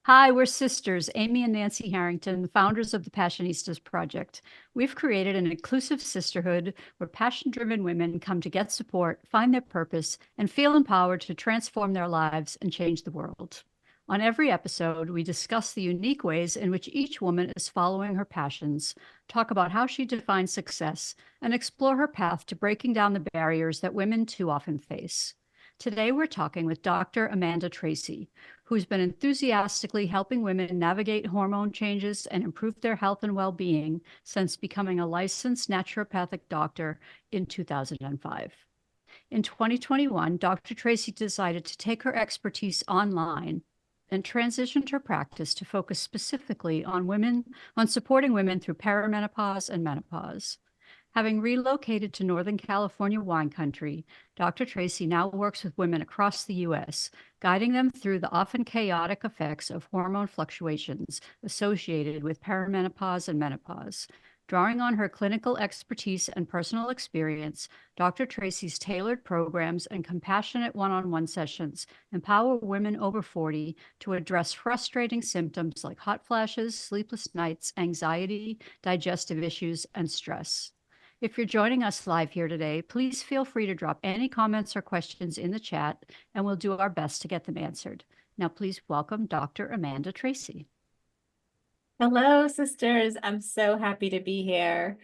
Hi, we're sisters, Amy and Nancy Harrington, the founders of the Passionistas project. We've created an inclusive sisterhood where passion-driven women come to get support, find their purpose, and feel empowered to transform their lives and change the world. On every episode, we discuss the unique ways in which each woman is following her passions, talk about how she defines success, and explore her path to breaking down the barriers that women too often face. Today, we're talking with Dr. Amanda Tracy, who's been enthusiastically helping women navigate hormone changes and improve their health and well-being since becoming a licensed naturopathic doctor in 2005. In 2021, Dr. Tracy decided to take her expertise online and transitioned her practice to focus specifically on supporting women through perimenopause and menopause. Having relocated to Northern California wine country, Dr. Tracy now works with women across the U.S., guiding them through the often chaotic effects of hormone fluctuations associated with perimenopause and menopause. Drawing on her clinical expertise and personal experience, Dr. Tracy's tailored programs and compassionate one-on-one sessions empower women over 40 to address frustrating symptoms like hot flashes, sleepless nights, anxiety, digestive issues, and stress. If you're joining us live here today, please feel free to drop any comments or questions in the chat, and we'll do our best to get them answered. Now, please welcome Dr. Amanda Tracy. Hello, sisters. I'm so happy to be here.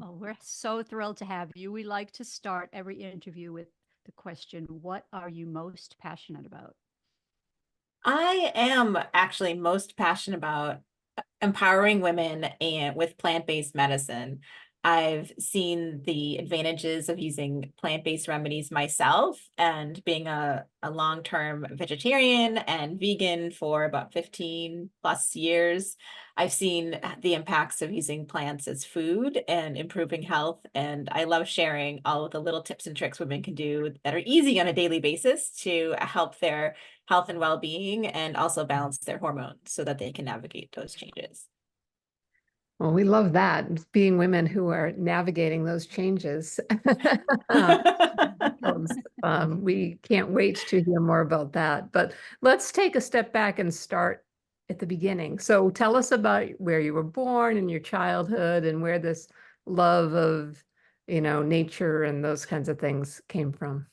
Oh, we're so thrilled to have you. We like to start every interview with the question, what are you most passionate about? I am actually most passionate about empowering women and with plant-based medicine. I've seen the advantages of using plant-based remedies myself, and being a long-term vegetarian and vegan for about 15 plus years, I've seen the impacts of using plants as food and improving health. And I love sharing all of the little tips and tricks women can do that are easy on a daily basis to help their health and well-being, and also balance their hormones so that they can navigate those changes. Well, we love that, being women who are navigating those changes. We can't wait to hear more about that. But let's take a step back and start at the beginning. So tell us about where you were born and your childhood and where this love of, nature and those kinds of things came from.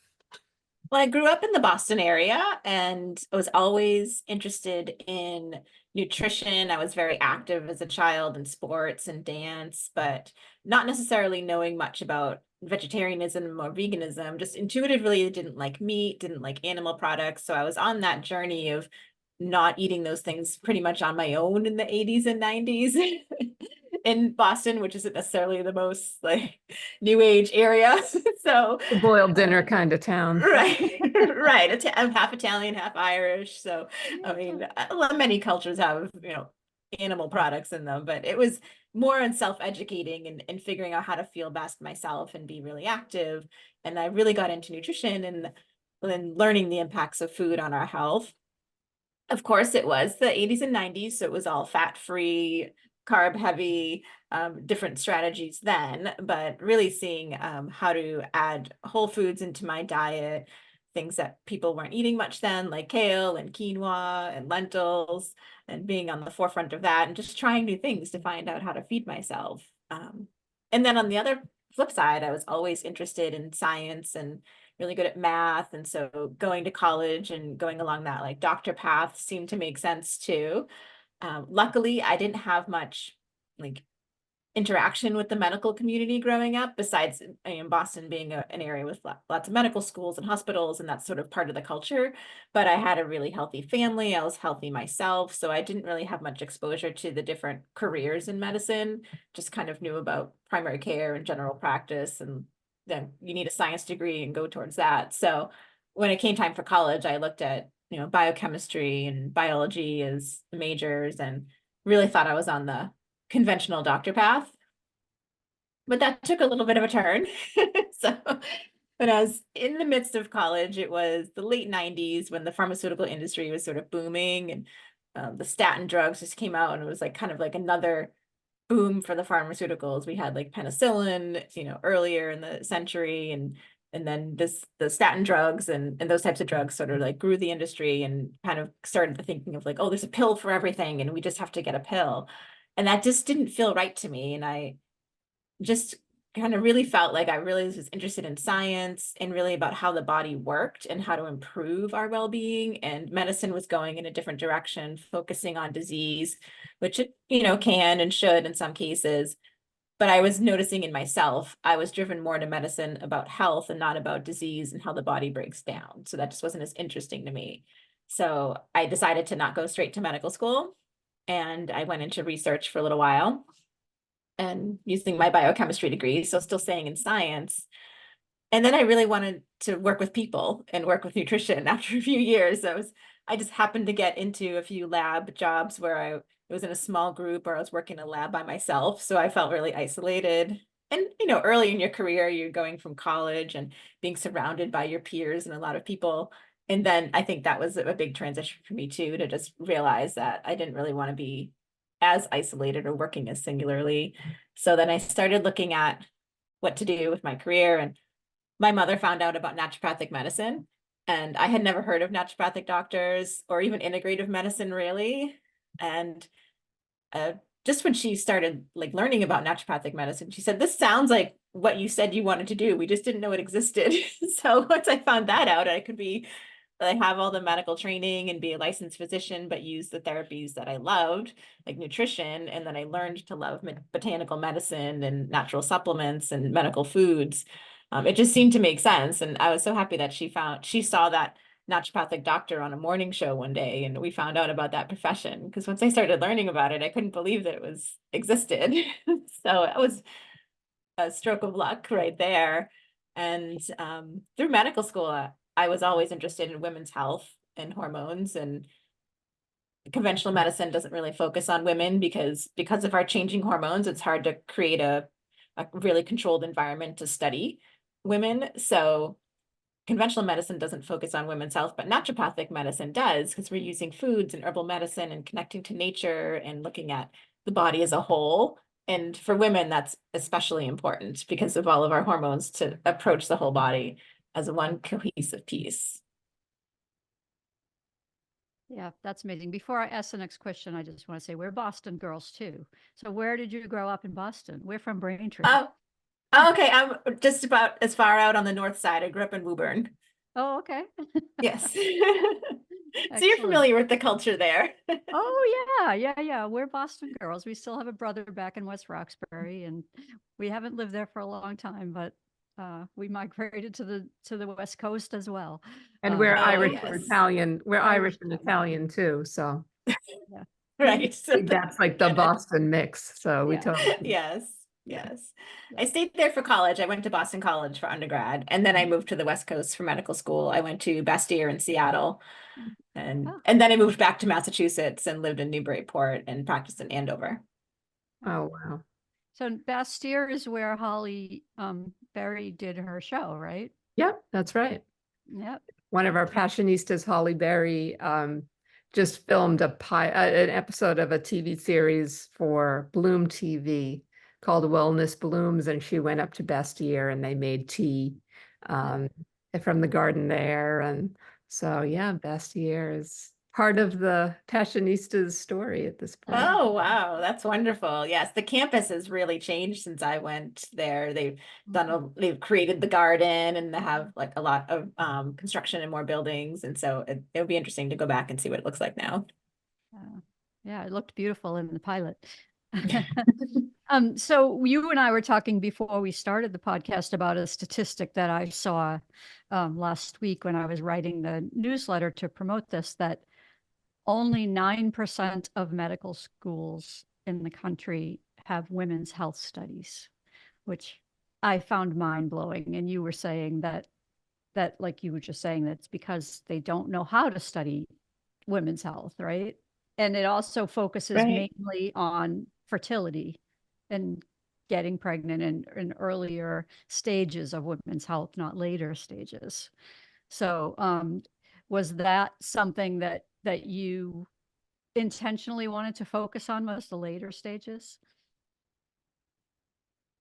Well, I grew up in the Boston area and I was always interested in nutrition. I was very active as a child in sports and dance, but not necessarily knowing much about vegetarianism or veganism. Just intuitively didn't like meat, didn't like animal products. So I was on that journey of not eating those things pretty much on my own in the 80s and 90s in Boston, which isn't necessarily the most like new age area. So The boiled dinner kind of town. right, right. I'm half Italian, half Irish. So, I mean, many cultures have, animal products in them, but it was more on self-educating and figuring out how to feel best myself and be really active. And I really got into nutrition and then learning the impacts of food on our health. Of course, it was the 80s and 90s, so it was all fat-free, carb-heavy, different strategies then, but really seeing how to add whole foods into my diet, things that people weren't eating much then, like kale and quinoa and lentils, and being on the forefront of that and just trying new things to find out how to feed myself. And then on the other flip side, I was always interested in science and really good at math. And so going to college and going along that like doctor path seemed to make sense too. Luckily, I didn't have much like interaction with the medical community growing up, besides in Boston being an area with lots of medical schools and hospitals, and that's sort of part of the culture. But I had a really healthy family. I was healthy myself. So I didn't really have much exposure to the different careers in medicine, just kind of knew about primary care and general practice. And then you need a science degree and go towards that. So when it came time for college, I looked at, biochemistry and biology as majors and really thought I was on the conventional doctor path. But that took a little bit of a turn. So when I was in the midst of college, it was the late 90s when the pharmaceutical industry was sort of booming, and the statin drugs just came out, and it was like kind of like another boom for the pharmaceuticals. We had like penicillin, earlier in the century, and And then the statin drugs and those types of drugs sort of like grew the industry and kind of started the thinking of like, oh, there's a pill for everything and we just have to get a pill. And that just didn't feel right to me. And I just kind of really felt like I really was interested in science and really about how the body worked and how to improve our well-being. And medicine was going in a different direction, focusing on disease, which it, can and should in some cases. But I was noticing in myself, I was driven more to medicine about health and not about disease and how the body breaks down. So that just wasn't as interesting to me. So I decided to not go straight to medical school. And I went into research for a little while and using my biochemistry degree, so still staying in science. And then I really wanted to work with people and work with nutrition after a few years. I just happened to get into a few lab jobs where I was in a small group or I was working in a lab by myself. So I felt really isolated. And, early in your career, you're going from college and being surrounded by your peers and a lot of people. And then I think that was a big transition for me too, to just realize that I didn't really want to be as isolated or working as singularly. So then I started looking at what to do with my career. And my mother found out about naturopathic medicine. And I had never heard of naturopathic doctors or even integrative medicine really. And just when she started like learning about naturopathic medicine, she said, this sounds like what you said you wanted to do. We just didn't know it existed. So once I found that out, I have all the medical training and be a licensed physician, but use the therapies that I loved, like nutrition. And then I learned to love botanical medicine and natural supplements and medical foods. It just seemed to make sense. And I was so happy that she saw that naturopathic doctor on a morning show one day, and we found out about that profession. Because once I started learning about it, I couldn't believe that it existed. So it was a stroke of luck right there. And through medical school, I was always interested in women's health and hormones, and conventional medicine doesn't really focus on women because of our changing hormones. It's hard to create a really controlled environment to study women. So conventional medicine doesn't focus on women's health, but naturopathic medicine does, because we're using foods and herbal medicine and connecting to nature and looking at the body as a whole. And for women, that's especially important because of all of our hormones to approach the whole body as one cohesive piece. Yeah, that's amazing. Before I ask the next question, I just want to say we're Boston girls too. So where did you grow up in Boston? We're from Braintree. Oh, okay. I'm just about as far out on the north side. I grew up in Woburn. Oh, okay. Yes. So you're Excellent. familiar with the culture there. Oh, yeah. We're Boston girls. We still have a brother back in West Roxbury, and we haven't lived there for a long time, but we migrated to the West Coast as well. And we're Irish yes. and Italian. We're Irish and Italian too. So Yeah. Right. So that's like the Boston mix. So we Yeah. totally. Yes. I stayed there for college. I went to Boston College for undergrad, and then I moved to the West Coast for medical school. I went to Bastyr in Seattle, and then I moved back to Massachusetts and lived in Newburyport and practiced in Andover. Oh, wow. So Bastyr is where Holly Berry did her show, right? Yep, that's right. Yep. One of our Passionistas, Holly Berry, just filmed an episode of a TV series for Bloom TV called Wellness Blooms, and she went up to Bastyr and they made tea from the garden there. And so, yeah, Bastyr is part of the Passionistas story at this point. Oh, wow. That's wonderful. Yes, the campus has really changed since I went there. They've created the garden and they have like a lot of construction and more buildings. And so it'll be interesting to go back and see what it looks like now. Yeah, it looked beautiful in the pilot. So you and I were talking before we started the podcast about a statistic that I saw last week when I was writing the newsletter to promote this, that only 9% of medical schools in the country have women's health studies, which I found mind-blowing. And you were saying that like you were just saying, that it's because they don't know how to study women's health, right? And it also focuses mainly on fertility and getting pregnant in earlier stages of women's health, not later stages. So was that something that you intentionally wanted to focus on, was the later stages?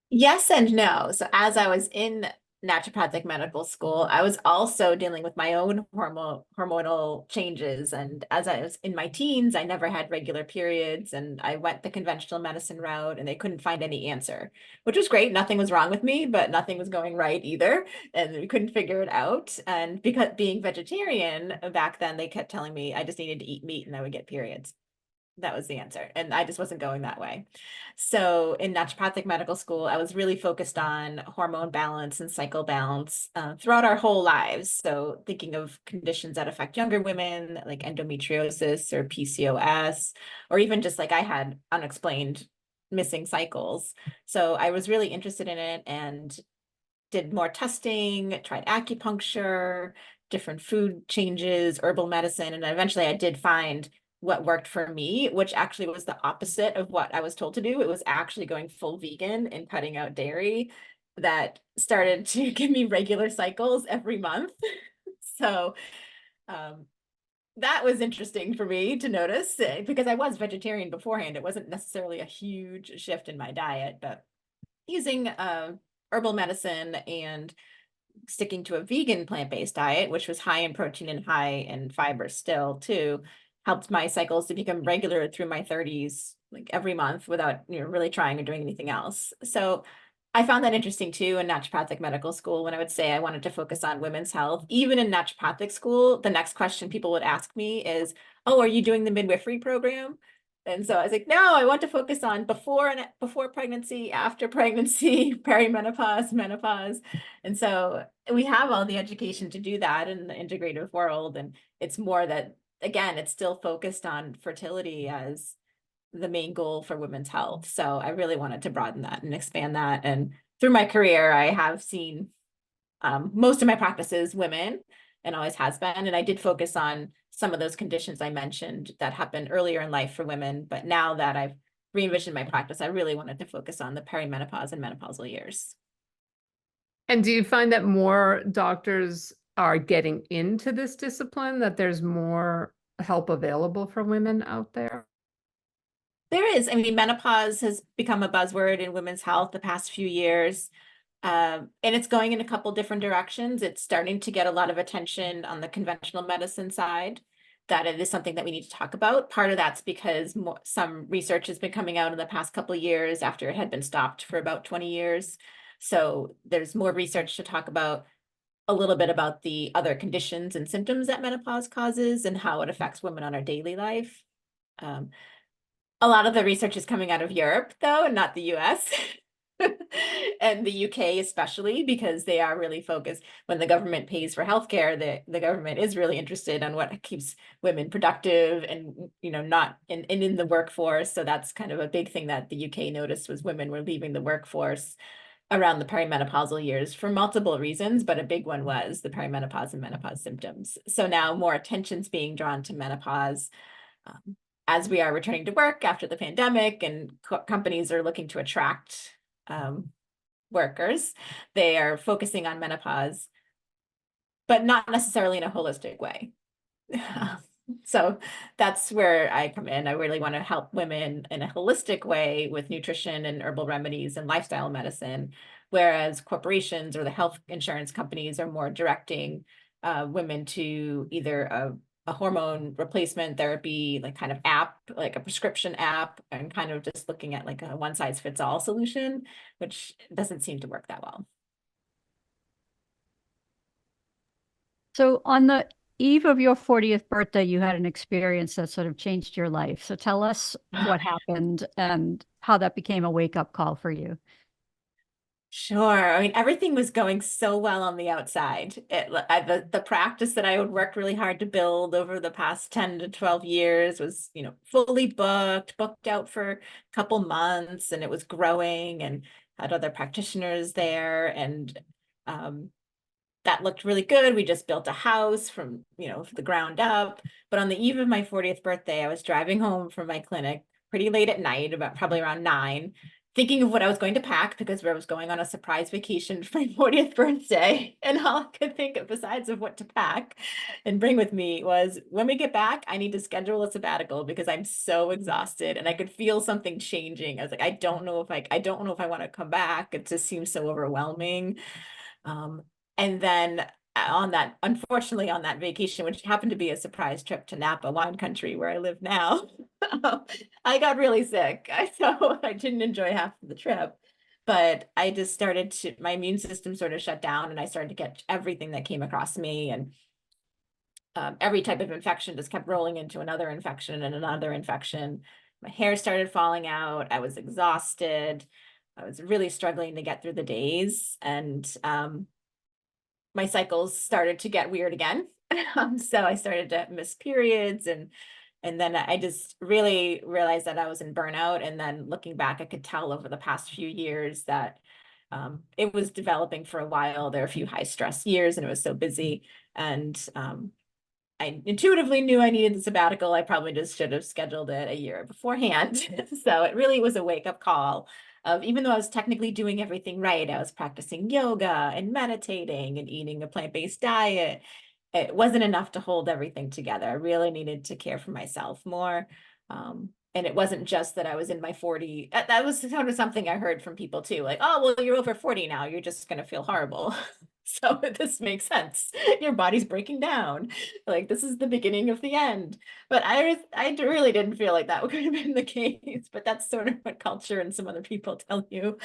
Yes and no. So as I was in naturopathic medical school, I was also dealing with my own hormonal changes. And as I was in my teens, I never had regular periods, and I went the conventional medicine route, and they couldn't find any answer, which was great. Nothing was wrong with me, but nothing was going right either. And we couldn't figure it out. And because being vegetarian back then, they kept telling me I just needed to eat meat and I would get periods. That was the answer. And I just wasn't going that way. So in naturopathic medical school, I was really focused on hormone balance and cycle balance throughout our whole lives. So thinking of conditions that affect younger women, like endometriosis or PCOS, or even just like I had unexplained missing cycles. So I was really interested in it and did more testing, tried acupuncture, different food changes, herbal medicine. And eventually I did find what worked for me, which actually was the opposite of what I was told to do. It was actually going full vegan and cutting out dairy that started to give me regular cycles every month. So that was interesting for me to notice because I was vegetarian beforehand. It wasn't necessarily a huge shift in my diet, but using herbal medicine and sticking to a vegan plant-based diet, which was high in protein and high in fiber still too, helped my cycles to become regular through my 30s, like every month without, really trying or doing anything else. So I found that interesting too in naturopathic medical school when I would say I wanted to focus on women's health. Even in naturopathic school, the next question people would ask me is, oh, are you doing the midwifery program? And so I was like, no, I want to focus on before pregnancy, after pregnancy, perimenopause, menopause. And so we have all the education to do that in the integrative world. And it's more that, again, it's still focused on fertility as the main goal for women's health. So I really wanted to broaden that and expand that. And through my career, I have seen most of my practices women and always has been. And I did focus on some of those conditions I mentioned that happened earlier in life for women. But now that I've re-envisioned my practice, I really wanted to focus on the perimenopause and menopausal years. And do you find that more doctors are getting into this discipline, that there's more help available for women out there? There is. I mean, menopause has become a buzzword in women's health the past few years. And it's going in a couple different directions. It's starting to get a lot of attention on the conventional medicine side, that it is something that we need to talk about. Part of that's because some research has been coming out in the past couple of years after it had been stopped for about 20 years. So there's more research to talk about a little bit about the other conditions and symptoms that menopause causes and how it affects women on our daily life. A lot of the research is coming out of Europe, though, and not the US. And the UK especially, because they are really focused when the government pays for healthcare, the government is really interested on what keeps women productive and not in the workforce. So that's kind of a big thing that the UK noticed, was women were leaving the workforce around the perimenopausal years for multiple reasons, but a big one was the perimenopause and menopause symptoms. So now more attention's being drawn to menopause. As we are returning to work after the pandemic and companies are looking to attract workers, they are focusing on menopause, but not necessarily in a holistic way. So that's where I come in. I really want to help women in a holistic way with nutrition and herbal remedies and lifestyle medicine, whereas corporations or the health insurance companies are more directing women to either a hormone replacement therapy, like kind of app, like a prescription app, and kind of just looking at like a one size fits all solution, which doesn't seem to work that well. So on the eve of your 40th birthday, you had an experience that sort of changed your life. So tell us what happened and how that became a wake-up call for you. Sure. I mean, everything was going so well on the outside. The practice that I would work really hard to build over the past 10 to 12 years was, fully booked out for a couple months, and it was growing and had other practitioners there. And that looked really good. We just built a house from, the ground up. But on the eve of my 40th birthday, I was driving home from my clinic pretty late at night, about probably around 9, thinking of what I was going to pack because I was going on a surprise vacation for my 40th birthday. And all I could think of, besides of what to pack and bring with me, was when we get back, I need to schedule a sabbatical because I'm so exhausted and I could feel something changing. I was like, I don't know if I want to come back. It just seems so overwhelming. And then unfortunately on that vacation, which happened to be a surprise trip to Napa wine country where I live now, I got really sick. So I didn't enjoy half of the trip, but I just my immune system sort of shut down, and I started to get everything that came across me, and every type of infection just kept rolling into another infection and another infection. My hair started falling out. I was exhausted. I was really struggling to get through the days, and my cycles started to get weird again. So I started to miss periods, and then I just really realized that I was in burnout. And then looking back, I could tell over the past few years that it was developing for a while. There were a few high stress years, and it was so busy. And I intuitively knew I needed the sabbatical. I probably just should have scheduled it a year beforehand. So it really was a wake-up call of, even though I was technically doing everything right, I was practicing yoga and meditating and eating a plant-based diet. It wasn't enough to hold everything together. I really needed to care for myself more. And it wasn't just that I was in my 40s. That was sort of something I heard from people too, like, oh, well, you're over 40 now, you're just going to feel horrible. So this makes sense. Your body's breaking down. Like, this is the beginning of the end. But I really didn't feel like that could have been the case. But that's sort of what culture and some other people tell you.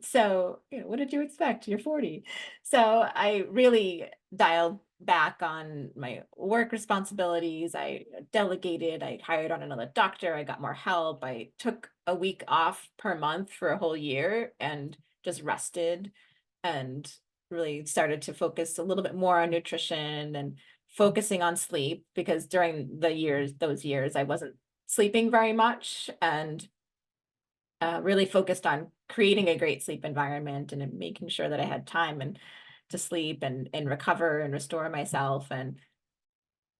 So, what did you expect? You're 40. So I really dialed back on my work responsibilities. I delegated, I hired on another doctor, I got more help. I took a week off per month for a whole year and just rested, and really started to focus a little bit more on nutrition and focusing on sleep, because during those years, I wasn't sleeping very much, and really focused on creating a great sleep environment and making sure that I had time and to sleep and recover and restore myself. And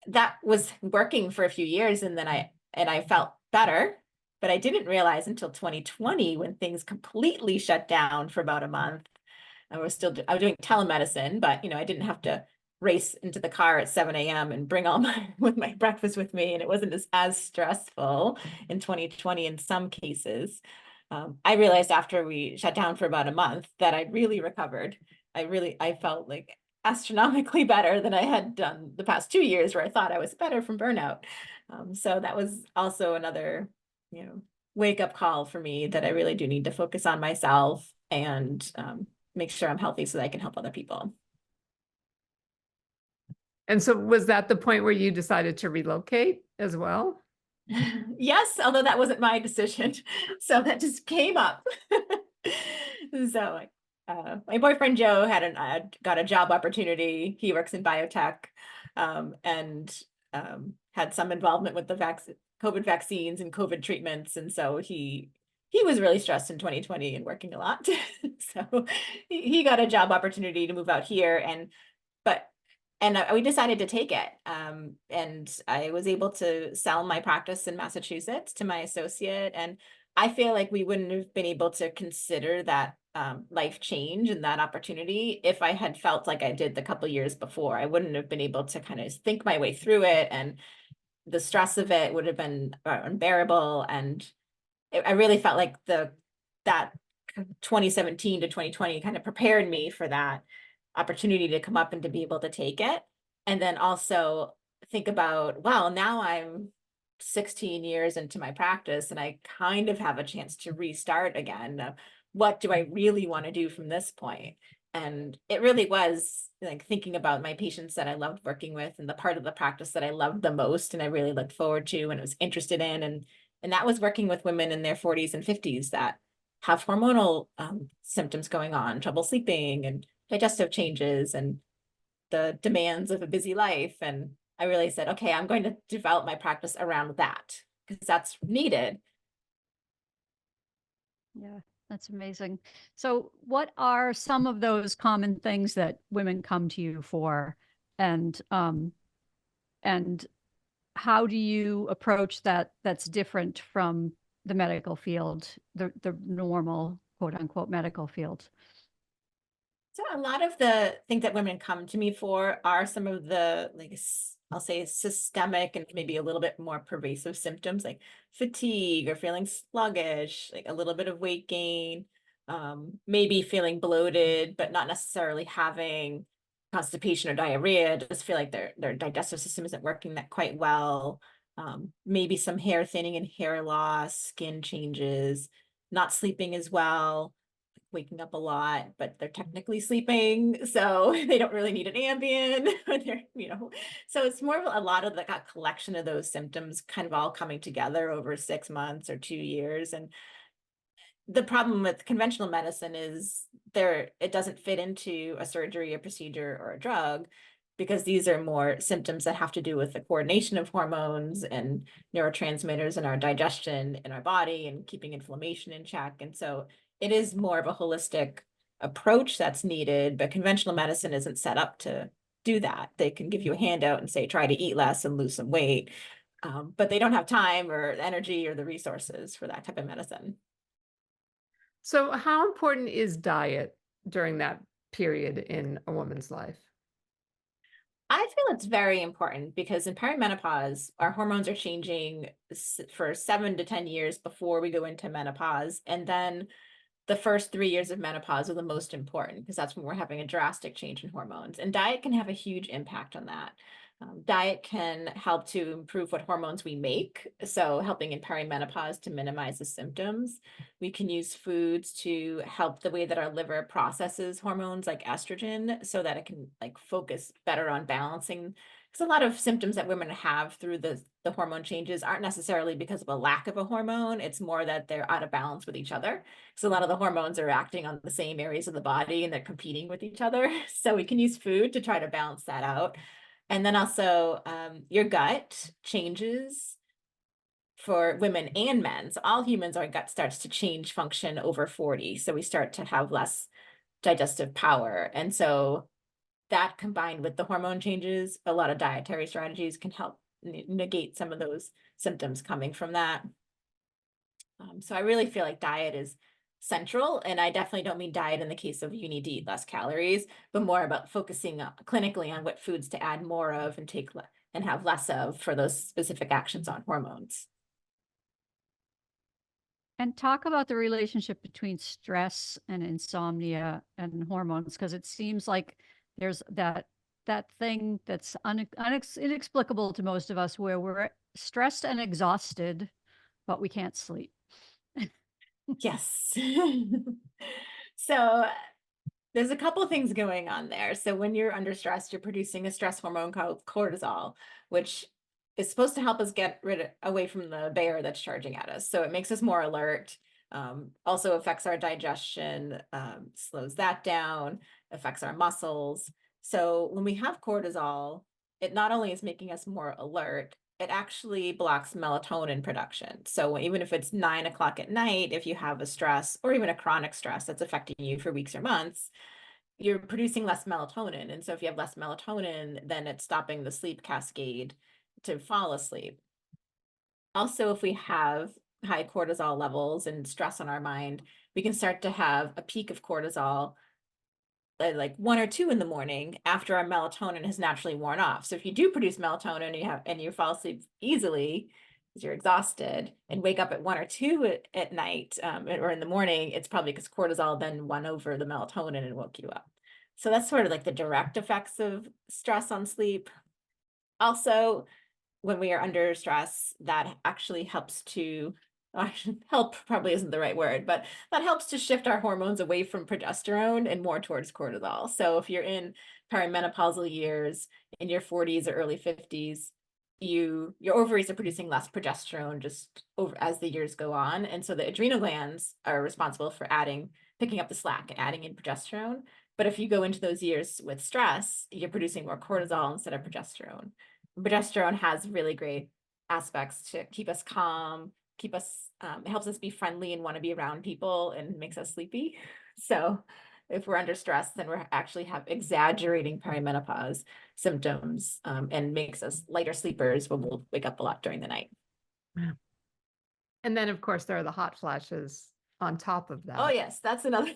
that was working for a few years. And then I felt better, but I didn't realize until 2020, when things completely shut down for about a month. I was doing telemedicine, but I didn't have to race into the car at 7 a.m. and bring all my breakfast with me. And it wasn't as stressful in 2020 in some cases. I realized after we shut down for about a month that I really recovered. I felt like astronomically better than I had done the past 2 years, where I thought I was better from burnout. So that was also another, wake up call for me, that I really do need to focus on myself and make sure I'm healthy so that I can help other people. And so was that the point where you decided to relocate as well? Yes, although that wasn't my decision. So that just came up. So my boyfriend Joe got a job opportunity. He works in biotech, and had some involvement with the COVID vaccines and COVID treatments. And so he was really stressed in 2020 and working a lot. So he got a job opportunity to move out here, and we decided to take it. And I was able to sell my practice in Massachusetts to my associate. And I feel like we wouldn't have been able to consider that life change and that opportunity if I had felt like I did the couple years before. I wouldn't have been able to kind of think my way through it, and the stress of it would have been unbearable. And I really felt like that 2017 to 2020 kind of prepared me for that opportunity to come up and to be able to take it. And then also think about, well, now I'm 16 years into my practice, and I kind of have a chance to restart again. What do I really want to do from this point? And it really was like thinking about my patients that I loved working with, and the part of the practice that I loved the most and I really looked forward to and was interested in. And that was working with women in their 40s and 50s that have hormonal symptoms going on, trouble sleeping and digestive changes and the demands of a busy life. And I really said, okay, I'm going to develop my practice around that, because that's needed. Yeah, that's amazing. So what are some of those common things that women come to you for? And how do you approach that that's different from the medical field, the normal quote unquote medical field? So a lot of the things that women come to me for are some of the, like, I'll say systemic and maybe a little bit more pervasive symptoms, like fatigue or feeling sluggish, like a little bit of weight gain, maybe feeling bloated, but not necessarily having constipation or diarrhea, just feel like their digestive system isn't working that quite well. Maybe some hair thinning and hair loss, skin changes, not sleeping as well, waking up a lot, but they're technically sleeping, so they don't really need an Ambien. They're, so it's more of a lot of like a collection of those symptoms kind of all coming together over 6 months or 2 years. And the problem with conventional medicine is it doesn't fit into a surgery, a procedure, or a drug, because these are more symptoms that have to do with the coordination of hormones and neurotransmitters in our digestion in our body and keeping inflammation in check. And so it is more of a holistic approach that's needed, but conventional medicine isn't set up to do that. They can give you a handout and say, try to eat less and lose some weight, but they don't have time or energy or the resources for that type of medicine. So how important is diet during that period in a woman's life? I feel it's very important because in perimenopause, our hormones are changing for 7 to 10 years before we go into menopause. And then the first 3 years of menopause are the most important because that's when we're having a drastic change in hormones. And diet can have a huge impact on that. Diet can help to improve what hormones we make, so helping in perimenopause to minimize the symptoms. We can use foods to help the way that our liver processes hormones like estrogen so that it can like focus better on balancing. Because a lot of symptoms that women have through the hormone changes aren't necessarily because of a lack of a hormone. It's more that they're out of balance with each other. So a lot of the hormones are acting on the same areas of the body and they're competing with each other. So we can use food to try to balance that out. And then also your gut changes for women and men. So all humans, our gut starts to change function over 40. So we start to have less digestive power. And so that combined with the hormone changes, a lot of dietary strategies can help negate some of those symptoms coming from that. So I really feel like diet is central, and I definitely don't mean diet in the case of you need to eat less calories, but more about focusing clinically on what foods to add more of and take and have less of for those specific actions on hormones. And talk about the relationship between stress and insomnia and hormones, because it seems like there's that thing that's inexplicable to most of us, where we're stressed and exhausted, but we can't sleep. Yes. So there's a couple of things going on there. So when you're under stress, you're producing a stress hormone called cortisol, which is supposed to help us get away from the bear that's charging at us. So it makes us more alert, also affects our digestion, slows that down, affects our muscles. So when we have cortisol, it not only is making us more alert, it actually blocks melatonin production. So even if it's 9 o'clock at night, if you have a stress or even a chronic stress that's affecting you for weeks or months, you're producing less melatonin. And so if you have less melatonin, then it's stopping the sleep cascade to fall asleep. Also, if we have high cortisol levels and stress on our mind, we can start to have a peak of cortisol at like 1 or 2 in the morning after our melatonin has naturally worn off. So if you do produce melatonin and you fall asleep easily because you're exhausted and wake up at 1 or 2 at night or in the morning, it's probably because cortisol then won over the melatonin and woke you up. So that's sort of like the direct effects of stress on sleep. Also, when we are under stress, that actually helps to help probably isn't the right word, but that helps to shift our hormones away from progesterone and more towards cortisol. So if you're in perimenopausal years in your 40s or early 50s, your ovaries are producing less progesterone just over as the years go on. And so the adrenal glands are responsible for picking up the slack and adding in progesterone. But if you go into those years with stress, you're producing more cortisol instead of progesterone. Progesterone has really great aspects to keep us calm, keep us, it helps us be friendly and want to be around people and makes us sleepy. So if we're under stress, then we're actually have exaggerating perimenopause symptoms and makes us lighter sleepers when we'll wake up a lot during the night. And then, of course, there are the hot flashes on top of that. Oh, yes, that's another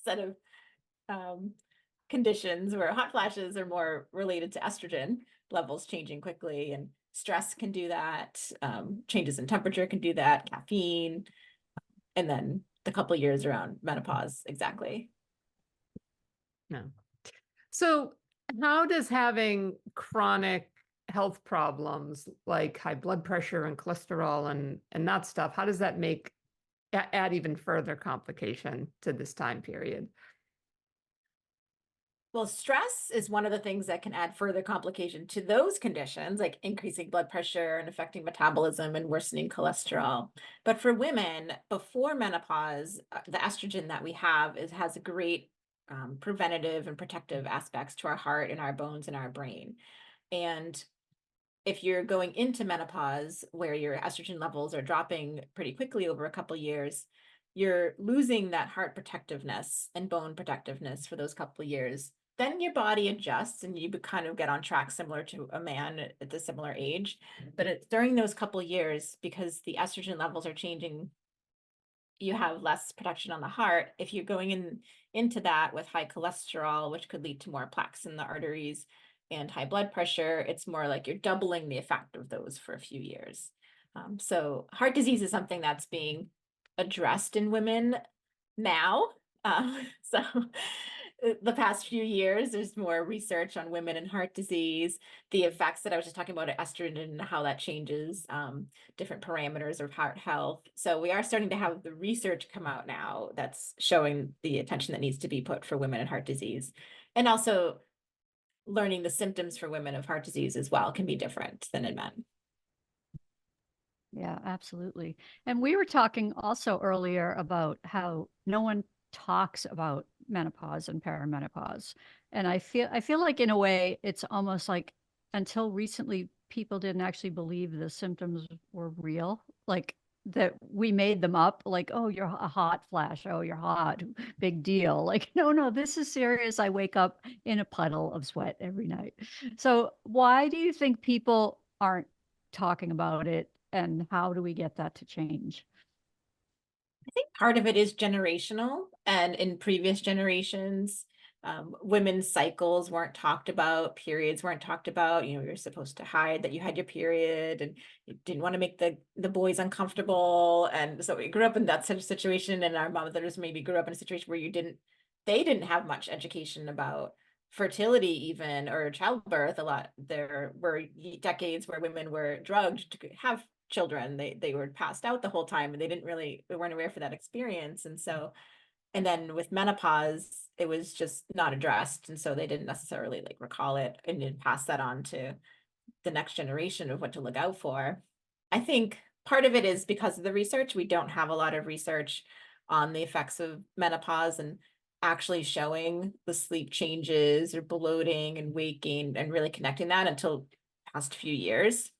set of conditions where hot flashes are more related to estrogen levels changing quickly, and stress can do that. Changes in temperature can do that, caffeine, and then the couple of years around menopause exactly. No. So how does having chronic health problems like high blood pressure and cholesterol and that stuff, how does that add even further complication to this time period? Well, stress is one of the things that can add further complication to those conditions, like increasing blood pressure and affecting metabolism and worsening cholesterol. But for women, before menopause, the estrogen that we have has a great preventative and protective aspects to our heart and our bones and our brain. And if you're going into menopause, where your estrogen levels are dropping pretty quickly over a couple of years, you're losing that heart protectiveness and bone protectiveness for those couple of years. Then your body adjusts and you kind of get on track similar to a man at a similar age. But during those couple of years, because the estrogen levels are changing, you have less protection on the heart. If you're going into that with high cholesterol, which could lead to more plaques in the arteries, and high blood pressure, it's more like you're doubling the effect of those for a few years. So heart disease is something that's being addressed in women now. So the past few years, there's more research on women and heart disease, the effects that I was just talking about estrogen and how that changes different parameters of heart health. So we are starting to have the research come out now that's showing the attention that needs to be put for women and heart disease. And also learning the symptoms for women of heart disease as well can be different than in men. Yeah, absolutely. And we were talking also earlier about how no one talks about menopause and perimenopause. And I feel like in a way it's almost like until recently people didn't actually believe the symptoms were real. Like that we made them up, like, oh, you're a hot flash, oh, you're hot, big deal. Like, no, this is serious. I wake up in a puddle of sweat every night. So why do you think people aren't talking about it, and how do we get that to change? I think part of it is generational, and in previous generations, women's cycles weren't talked about, periods weren't talked about. You know, you're supposed to hide that you had your period, and you didn't want to make the boys uncomfortable. And so we grew up in that such situation, and our mothers maybe grew up in a situation where they didn't have much education about fertility even, or childbirth. A lot, there were decades where women were drugged to have children. They were passed out the whole time, and they weren't aware for that experience. And so, and then with menopause, it was just not addressed, and so they didn't necessarily like recall it and didn't pass that on to the next generation of what to look out for. I think part of it is because of the research. We don't have a lot of research on the effects of menopause and actually showing the sleep changes or bloating and weight gain and really connecting that until past few years.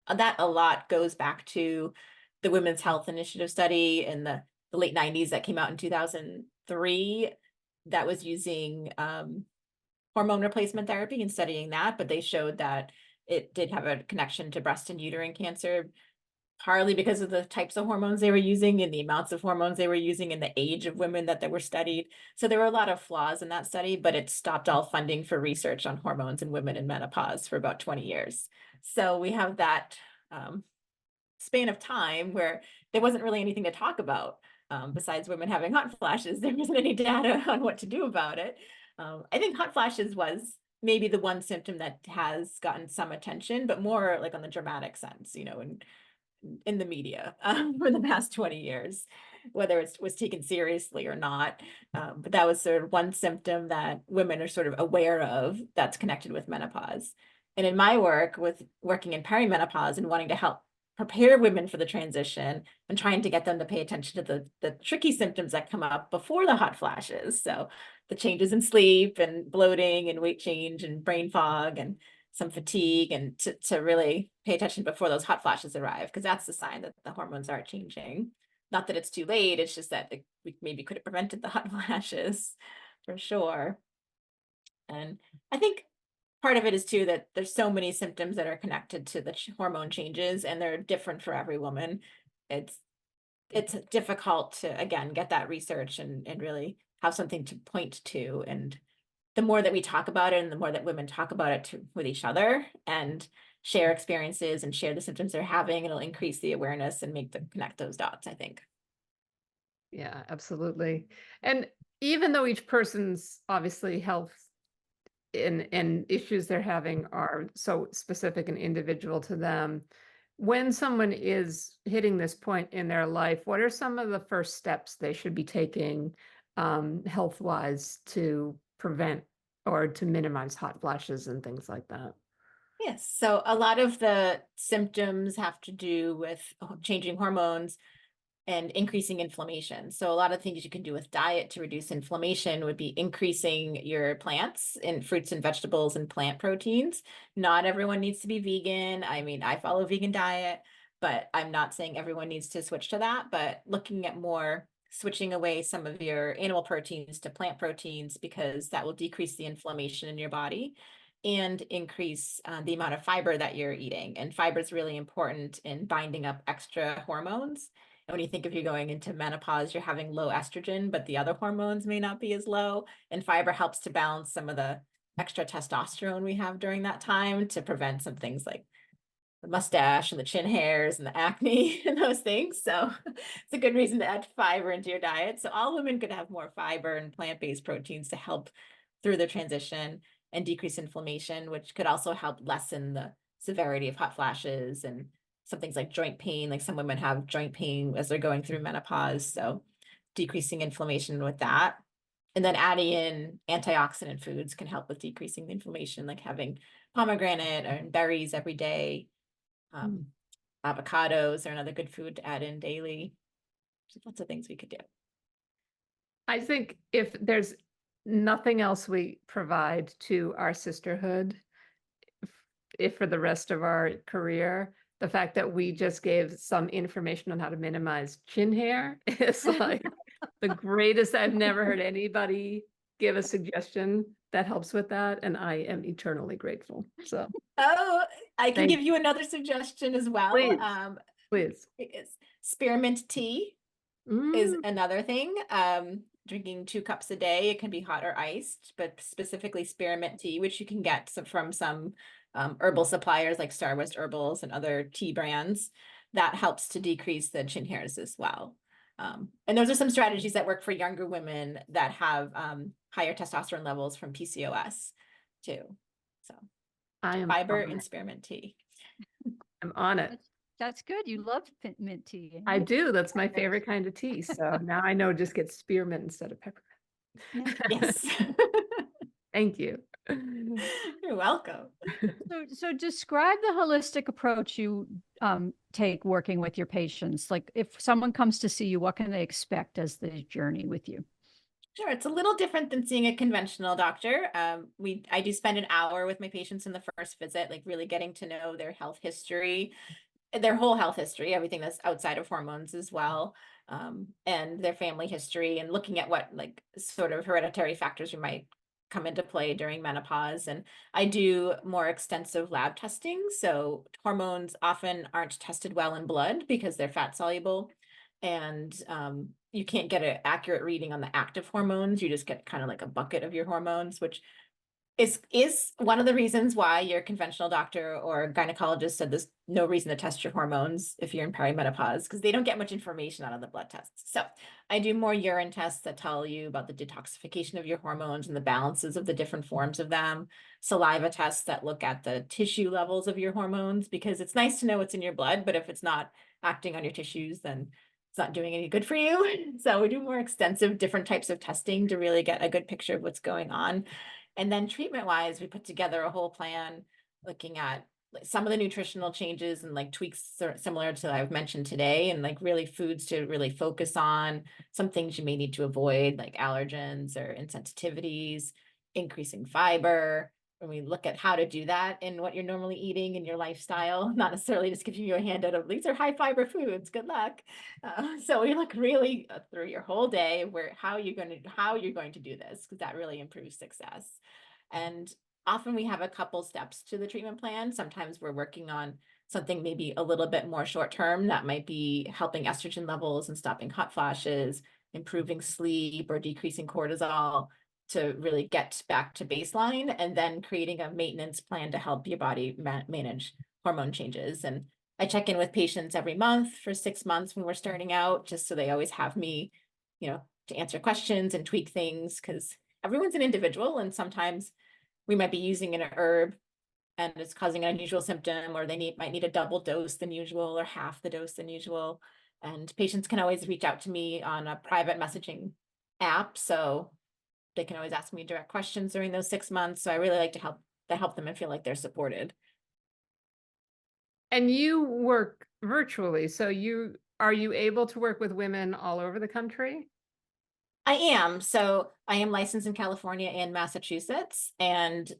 That a lot goes back to the Women's Health Initiative study in the late 90s that came out in 2003 that was using hormone replacement therapy and studying that, but they showed that it did have a connection to breast and uterine cancer, partly because of the types of hormones they were using and the amounts of hormones they were using and the age of women that they were studied. So there were a lot of flaws in that study, but it stopped all funding for research on hormones in women in menopause for about 20 years. So we have that span of time where there wasn't really anything to talk about besides women having hot flashes. There wasn't any data on what to do about it. I think hot flashes was maybe the one symptom that has gotten some attention, but more like on the dramatic sense, you know, in the media for the past 20 years, whether it was taken seriously or not. But that was sort of one symptom that women are sort of aware of that's connected with menopause. And in my work with working in perimenopause and wanting to help prepare women for the transition and trying to get them to pay attention to the tricky symptoms that come up before the hot flashes. So the changes in sleep and bloating and weight change and brain fog and some fatigue, and to really pay attention before those hot flashes arrive, because that's the sign that the hormones are changing. Not that it's too late, it's just that we maybe could have prevented the hot flashes for sure. And I think part of it is too that there's so many symptoms that are connected to the hormone changes, and they're different for every woman. It's difficult to, again, get that research and really have something to point to. And the more that we talk about it and the more that women talk about it with each other and share experiences and share the symptoms they're having, it'll increase the awareness and make them connect those dots, I think. Yeah, absolutely. And even though each person's obviously health and issues they're having are so specific and individual to them, when someone is hitting this point in their life, what are some of the first steps they should be taking health-wise to prevent or to minimize hot flashes and things like that? Yes, so a lot of the symptoms have to do with changing hormones and increasing inflammation. So a lot of things you can do with diet to reduce inflammation would be increasing your plants in fruits and vegetables and plant proteins. Not everyone needs to be vegan. I mean, I follow a vegan diet, but I'm not saying everyone needs to switch to that, but looking at more switching away some of your animal proteins to plant proteins, because that will decrease the inflammation in your body and increase the amount of fiber that you're eating. And fiber is really important in binding up extra hormones. And when you think if you're going into menopause, you're having low estrogen, but the other hormones may not be as low. And fiber helps to balance some of the extra testosterone we have during that time to prevent some things like the mustache and the chin hairs and the acne and those things. So it's a good reason to add fiber into your diet. So all women could have more fiber and plant-based proteins to help through the transition and decrease inflammation, which could also help lessen the severity of hot flashes and some things like joint pain. Like some women have joint pain as they're going through menopause. So decreasing inflammation with that. And then adding in antioxidant foods can help with decreasing the inflammation, like having pomegranate or berries every day. Avocados are another good food to add in daily. There's lots of things we could do. I think if there's nothing else we provide to our sisterhood, if for the rest of our career, the fact that we just gave some information on how to minimize chin hair is like the greatest. I've never heard anybody give a suggestion that helps with that, and I am eternally grateful. So, oh, I can thank give you another suggestion as well. Please. Please. Spearmint tea is another thing. Drinking 2 cups a day. It can be hot or iced, but specifically spearmint tea, which you can get from some herbal suppliers like Starwest Herbals and other tea brands. That helps to decrease the chin hairs as well. And those are some strategies that work for younger women that have higher testosterone levels from PCOS too. So fiber and spearmint tea. I'm on it. That's good. You love mint tea. Amy. I do. That's my favorite kind of tea. So now I know just get spearmint instead of peppermint. Yes. Thank you. You're welcome. So describe the holistic approach you take working with your patients. Like if someone comes to see you, what can they expect as the journey with you? Sure, it's a little different than seeing a conventional doctor. I do spend an hour with my patients in the first visit, like really getting to know their health history, their whole health history, everything that's outside of hormones as well, and their family history, and looking at what like sort of hereditary factors you might come into play during menopause. And I do more extensive lab testing. So hormones often aren't tested well in blood because they're fat soluble. And you can't get an accurate reading on the active hormones. You just get kind of like a bucket of your hormones, which is one of the reasons why your conventional doctor or gynecologist said there's no reason to test your hormones if you're in perimenopause, because they don't get much information out of the blood tests. So I do more urine tests that tell you about the detoxification of your hormones and the balances of the different forms of them. Saliva tests that look at the tissue levels of your hormones, because it's nice to know what's in your blood, but if it's not acting on your tissues, then it's not doing any good for you. So we do more extensive different types of testing to really get a good picture of what's going on. And then treatment wise, we put together a whole plan looking at some of the nutritional changes and like tweaks similar to I've mentioned today, and like really foods to really focus on, some things you may need to avoid like allergens or insensitivities, increasing fiber. When we look at how to do that in what you're normally eating in your lifestyle, not necessarily just giving you a handout of these are high fiber foods, good luck. So we look really through your whole day where how you're going to do this, because that really improves success. And often we have a couple steps to the treatment plan. Sometimes we're working on something maybe a little bit more short term that might be helping estrogen levels and stopping hot flashes, improving sleep or decreasing cortisol to really get back to baseline, and then creating a maintenance plan to help your body manage hormone changes. And I check in with patients every month for 6 months when we're starting out, just so they always have me to answer questions and tweak things, because everyone's an individual, and sometimes we might be using an herb and it's causing an unusual symptom, or they might need a double dose than usual or half the dose than usual. And patients can always reach out to me on a private messaging app, so they can always ask me direct questions during those 6 months. So I really like to help them and feel like they're supported. And you work virtually, so are you able to work with women all over the country? I am. So I am licensed in California and Massachusetts, and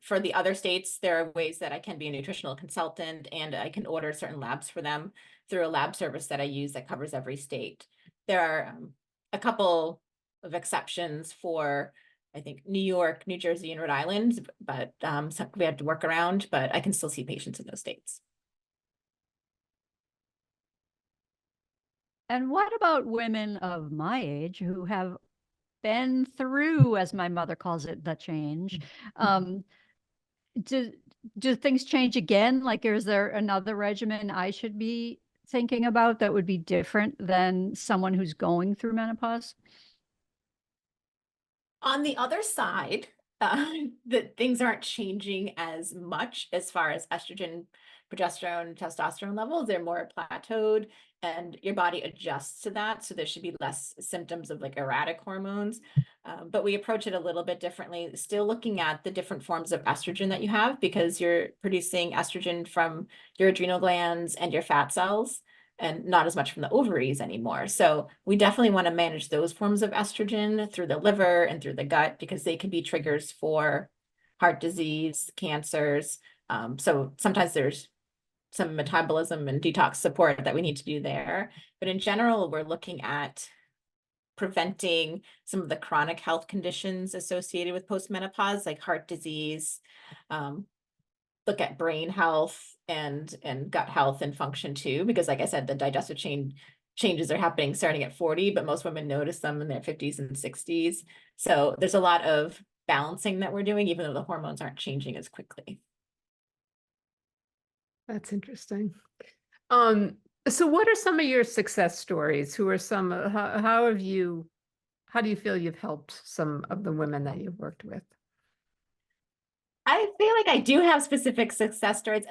for the other states, there are ways that I can be a nutritional consultant, and I can order certain labs for them through a lab service that I use that covers every state. There are a couple of exceptions for, I think, New York, New Jersey, and Rhode Island, but so we had to work around, but I can still see patients in those states. And what about women of my age who have been through, as my mother calls it, the change? Do do things change again? Like, is there another regimen I should be thinking about that would be different than someone who's going through menopause? On the other side, that things aren't changing as much as far as estrogen, progesterone, testosterone levels. They're more plateaued, and your body adjusts to that. So there should be less symptoms of like erratic hormones. But we approach it a little bit differently, still looking at the different forms of estrogen that you have, because you're producing estrogen from your adrenal glands and your fat cells, and not as much from the ovaries anymore. So we definitely want to manage those forms of estrogen through the liver and through the gut, because they can be triggers for heart disease, cancers. So sometimes there's some metabolism and detox support that we need to do there. But in general, we're looking at preventing some of the chronic health conditions associated with postmenopause, like heart disease, look at brain health and gut health and function too, because like I said, the digestive changes are happening starting at 40, but most women notice them in their 50s and 60s. So there's a lot of balancing that we're doing, even though the hormones aren't changing as quickly. That's interesting. So what are some of your success stories? Who are some, how do you feel you've helped some of the women that you've worked with? I feel like I do have specific success stories.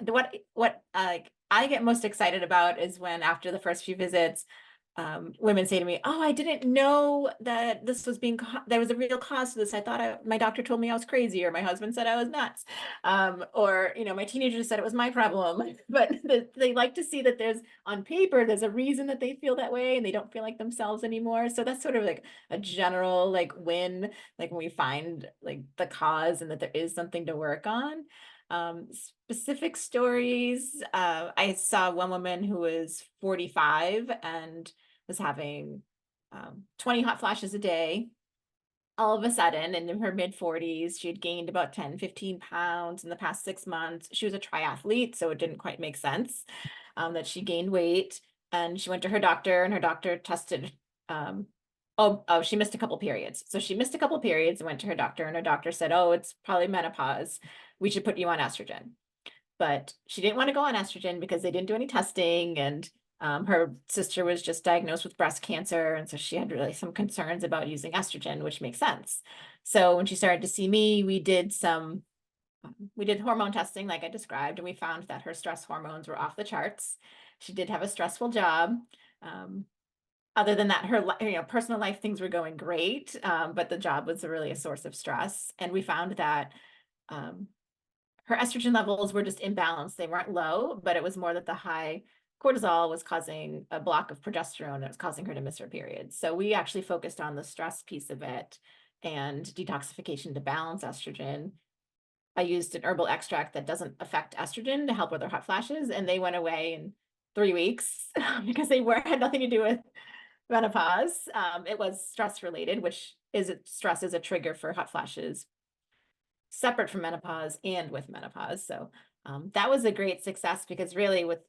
What I get most excited about is when, after the first few visits, women say to me, "Oh, I didn't know that this was there was a real cause to this. I thought my doctor told me I was crazy, or my husband said I was nuts, or my teenager said it was my problem." But they like to see that on paper there's a reason that they feel that way, and they don't feel like themselves anymore. So that's sort of like a general win, like when we find like the cause and that there is something to work on. Specific stories. I saw one woman who was 45 and was having 20 hot flashes a day. All of a sudden, and in her mid-40s, she had gained about 10, 15 pounds in the past 6 months. She was a triathlete, so it didn't quite make sense that she gained weight. And she went to her doctor, and her doctor tested. She missed a couple periods. So she missed a couple periods and went to her doctor, and her doctor said, "Oh, it's probably menopause. We should put you on estrogen." But she didn't want to go on estrogen because they didn't do any testing, and her sister was just diagnosed with breast cancer, and so she had really some concerns about using estrogen, which makes sense. So when she started to see me, we did hormone testing like I described, and we found that her stress hormones were off the charts. She did have a stressful job. Other than that, her personal life things were going great, but the job was really a source of stress. And we found that her estrogen levels were just imbalanced. They weren't low, but it was more that the high cortisol was causing a block of progesterone that was causing her to miss her periods. So we actually focused on the stress piece of it and detoxification to balance estrogen. I used an herbal extract that doesn't affect estrogen to help with her hot flashes, and they went away in 3 weeks because they had nothing to do with menopause. It was stress related, stress is a trigger for hot flashes separate from menopause and with menopause. So that was a great success, because really with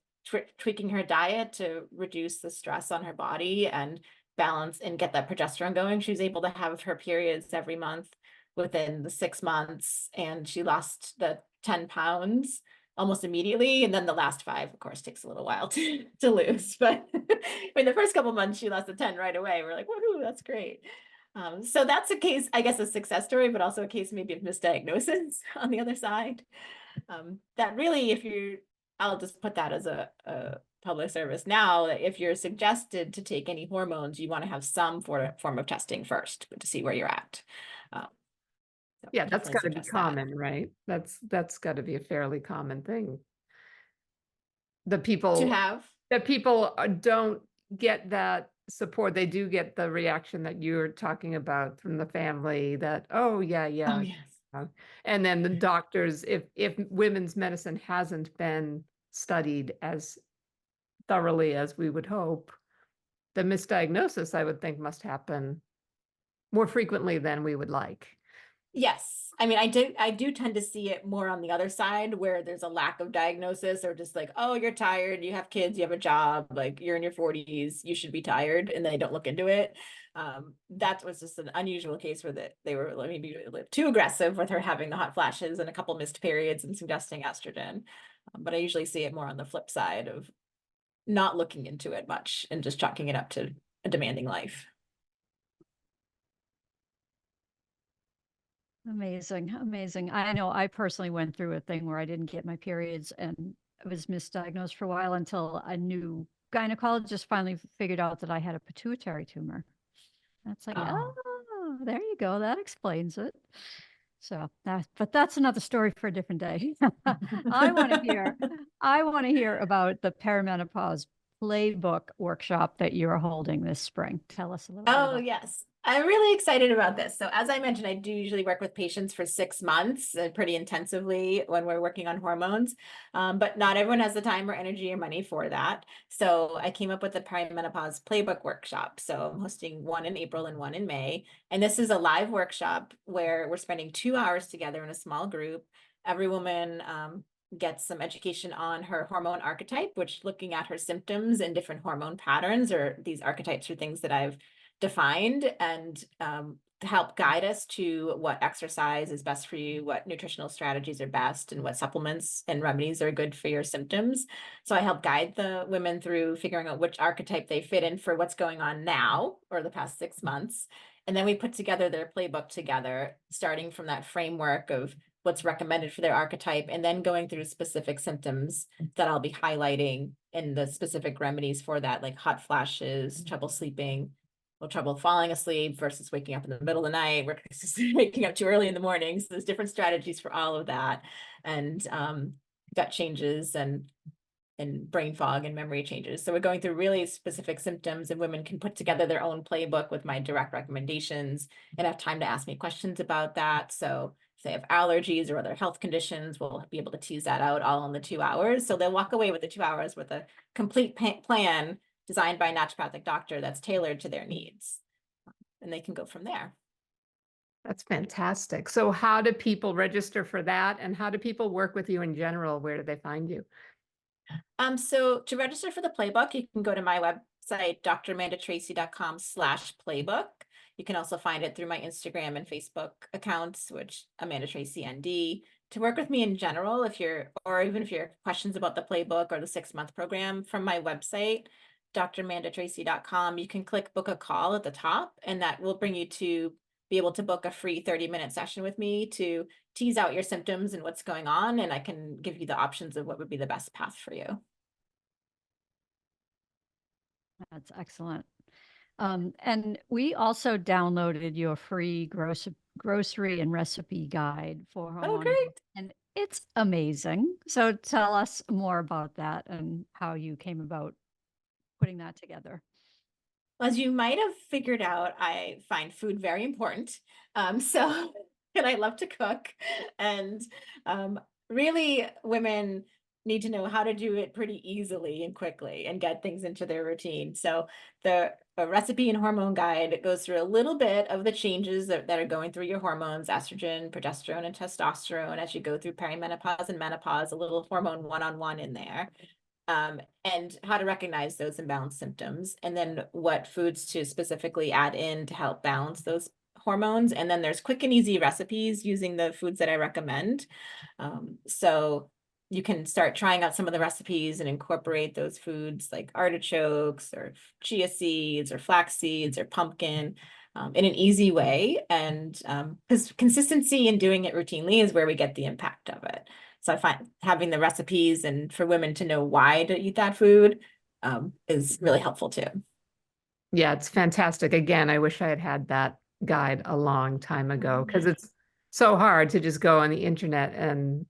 tweaking her diet to reduce the stress on her body and balance and get that progesterone going, she was able to have her periods every month within the 6 months, and she lost the 10 pounds almost immediately. And then the last 5, of course, takes a little while to lose. But I mean, the first couple months, she lost the 10 right away. We're like, woohoo, that's great. So that's a case, I guess, a success story, but also a case maybe of misdiagnosis on the other side. That really, I'll just put that as a public service now, if you're suggested to take any hormones, you want to have some form of testing first to see where you're at. So Yeah, that's definitely got to be suggest that. common, right? That's got to be a fairly common thing. The To people have. that people don't get that support. They do get the reaction that you're talking about from the family that, oh yeah, Oh, yeah. yes. And then the doctors, if women's medicine hasn't been studied as thoroughly as we would hope, the misdiagnosis, I would think, must happen more frequently than we would like. Yes. I mean, I do tend to see it more on the other side where there's a lack of diagnosis, or just like, oh, you're tired, you have kids, you have a job, like you're in your 40s, you should be tired, and they don't look into it. That was just an unusual case where they were maybe too aggressive with her having the hot flashes and a couple missed periods and suggesting estrogen. But I usually see it more on the flip side of not looking into it much and just chalking it up to a demanding life. Amazing, amazing. I know I personally went through a thing where I didn't get my periods and I was misdiagnosed for a while until a new gynecologist finally figured out that I had a pituitary tumor. That's like, Oh. oh, there you go. That explains it. So but that's another story for a different day. I want to hear about the Peri-Menopause playbook workshop that you're holding this spring. Tell us a little bit Oh, about yes. I'm really excited about this. So as I mentioned, I do usually work with patients for 6 months pretty intensively when we're working on hormones. But not everyone has the time or energy or money for that. So I came up with the Peri-Menopause playbook workshop. So I'm hosting one in April and one in May. And this is a live workshop where we're spending 2 hours together in a small group. Every woman gets some education on her hormone archetype, which looking at her symptoms and different hormone patterns, or these archetypes are things that I've defined, and to help guide us to what exercise is best for you, what nutritional strategies are best, and what supplements and remedies are good for your symptoms. So I help guide the women through figuring out which archetype they fit in for what's going on now or the past 6 months. And then we put together their playbook together, starting from that framework of what's recommended for their archetype, and then going through specific symptoms that I'll be highlighting and the specific remedies for that, like hot flashes, trouble sleeping, well, trouble falling asleep versus waking up in the middle of the night, waking up too early in the morning. So there's different strategies for all of that, and gut changes and brain fog and memory changes. So we're going through really specific symptoms, and women can put together their own playbook with my direct recommendations and have time to ask me questions about that. So if they have allergies or other health conditions, we'll be able to tease that out all in the 2 hours. So they'll walk away with the 2 hours with a complete plan designed by a naturopathic doctor that's tailored to their needs. And they can go from there. That's fantastic. So how do people register for that? And how do people work with you in general? Where do they find you? So to register for the playbook, you can go to my website, dramandatracy.com/playbook. You can also find it through my Instagram and Facebook accounts, which Amanda Tracy ND. To work with me in general, even if you're questions about the playbook or the 6-month program, from my website, dramandatracy.com, you can click book a call at the top, and that will bring you to be able to book a free 30-minute session with me to tease out your symptoms and what's going on, and I can give you the options of what would be the best path for you. That's excellent. And we also downloaded your free grocery and recipe guide for Oh, hormone, great. and it's amazing. So tell us more about that and how you came about putting that together. As you might have figured out, I find food very important. So, and I love to cook. And really, women need to know how to do it pretty easily and quickly and get things into their routine. So the recipe and hormone guide goes through a little bit of the changes that are going through your hormones, estrogen, progesterone, and testosterone as you go through perimenopause and menopause, a little hormone one-on-one in there. And how to recognize those imbalanced symptoms, and then what foods to specifically add in to help balance those hormones. And then there's quick and easy recipes using the foods that I recommend. So you can start trying out some of the recipes and incorporate those foods like artichokes or chia seeds or flax seeds or pumpkin in an easy way. And because consistency and doing it routinely is where we get the impact of it. So I find having the recipes and for women to know why to eat that food is really helpful too. Yeah, it's fantastic. Again, I wish I had had that guide a long time ago because it's so hard to just go on the internet and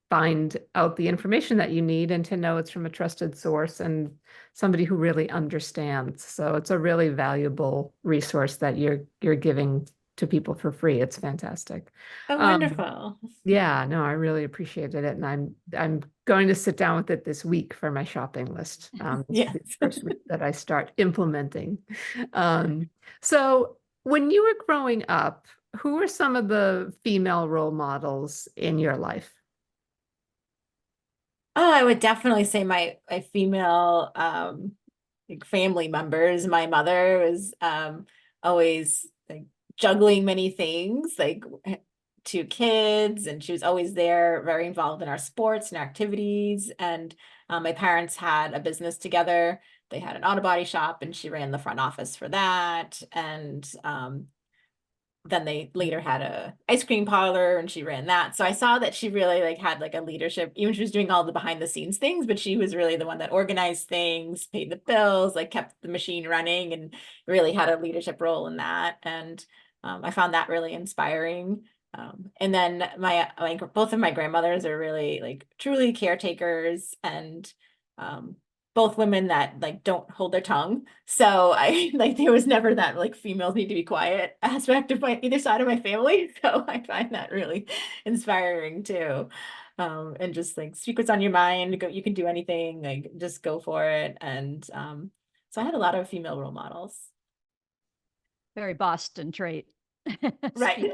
find out the information that you need and to know it's from a trusted source and somebody who really understands. So it's a really valuable resource that you're giving to people for free. It's fantastic. Oh, wonderful. Yeah, no, I really appreciated it. And I'm going to sit down with it this week for my shopping list. This will Yes. be the first week that I start implementing. So when you were growing up, who were some of the female role models in your life? Oh, I would definitely say my female like family members. My mother was always like juggling many things, like two kids, and she was always there, very involved in our sports and activities. And my parents had a business together. They had an auto body shop, and she ran the front office for that. And then they later had a ice cream parlor and she ran that. So I saw that she really like had like a leadership, even she was doing all the behind the scenes things, but she was really the one that organized things, paid the bills, like kept the machine running and really had a leadership role in that. And I found that really inspiring. And then both of my grandmothers are really like truly caretakers and both women that like don't hold their tongue. So I like there was never that like females need to be quiet aspect of my either side of my family. So I find that really inspiring too. And just like speak what's on your mind, go, you can do anything, like just go for it. And so I had a lot of female role models. Very Boston trait. Right.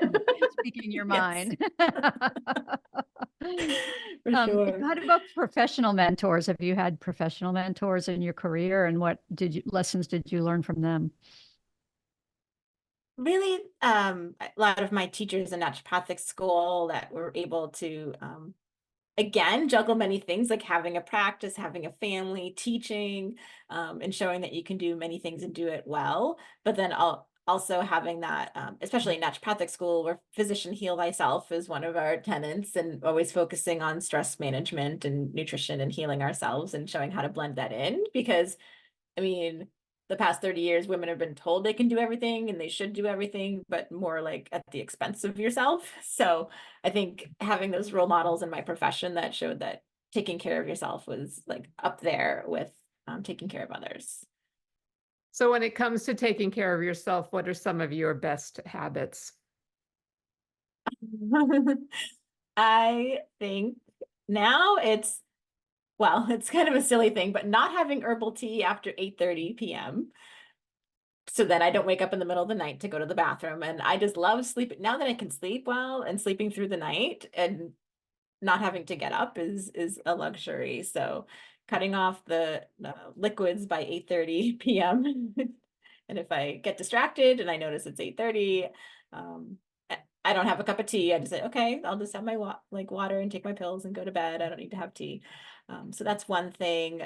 Speaking your Yes. mind. For sure. What about professional mentors? Have you had professional mentors in your career, and what lessons did you learn from them? Really, a lot of my teachers in naturopathic school that were able to again juggle many things, like having a practice, having a family, teaching, and showing that you can do many things and do it well. But then also having that, especially in naturopathic school, where physician heal thyself is one of our tenets, and always focusing on stress management and nutrition and healing ourselves and showing how to blend that in. Because I mean, the past 30 years, women have been told they can do everything and they should do everything, but more like at the expense of yourself. So I think having those role models in my profession that showed that taking care of yourself was like up there with taking care of others. So when it comes to taking care of yourself, what are some of your best habits? I think now it's kind of a silly thing, but not having herbal tea after 8:30 p.m. so that I don't wake up in the middle of the night to go to the bathroom. And I just love sleeping now that I can sleep well, and sleeping through the night and not having to get up is a luxury. So cutting off the liquids by 8:30 p.m. And if I get distracted and I notice it's 8:30, I don't have a cup of tea. I just say, okay, I'll just have my water and take my pills and go to bed. I don't need to have tea. So that's one thing.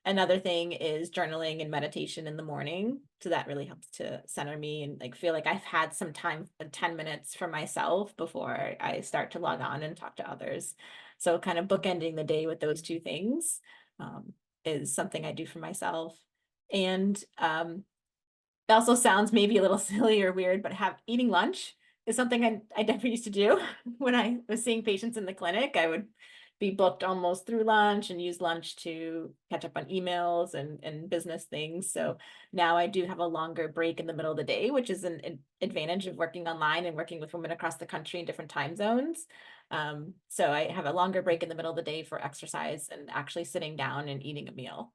Another thing is journaling and meditation in the morning. So that really helps to center me and like feel like I've had some time, 10 minutes for myself before I start to log on and talk to others. So kind of bookending the day with those two things is something I do for myself. And it also sounds maybe a little silly or weird, but eating lunch is something I definitely used to do when I was seeing patients in the clinic. I would be booked almost through lunch and use lunch to catch up on emails and business things. So now I do have a longer break in the middle of the day, which is an advantage of working online and working with women across the country in different time zones. So I have a longer break in the middle of the day for exercise and actually sitting down and eating a meal,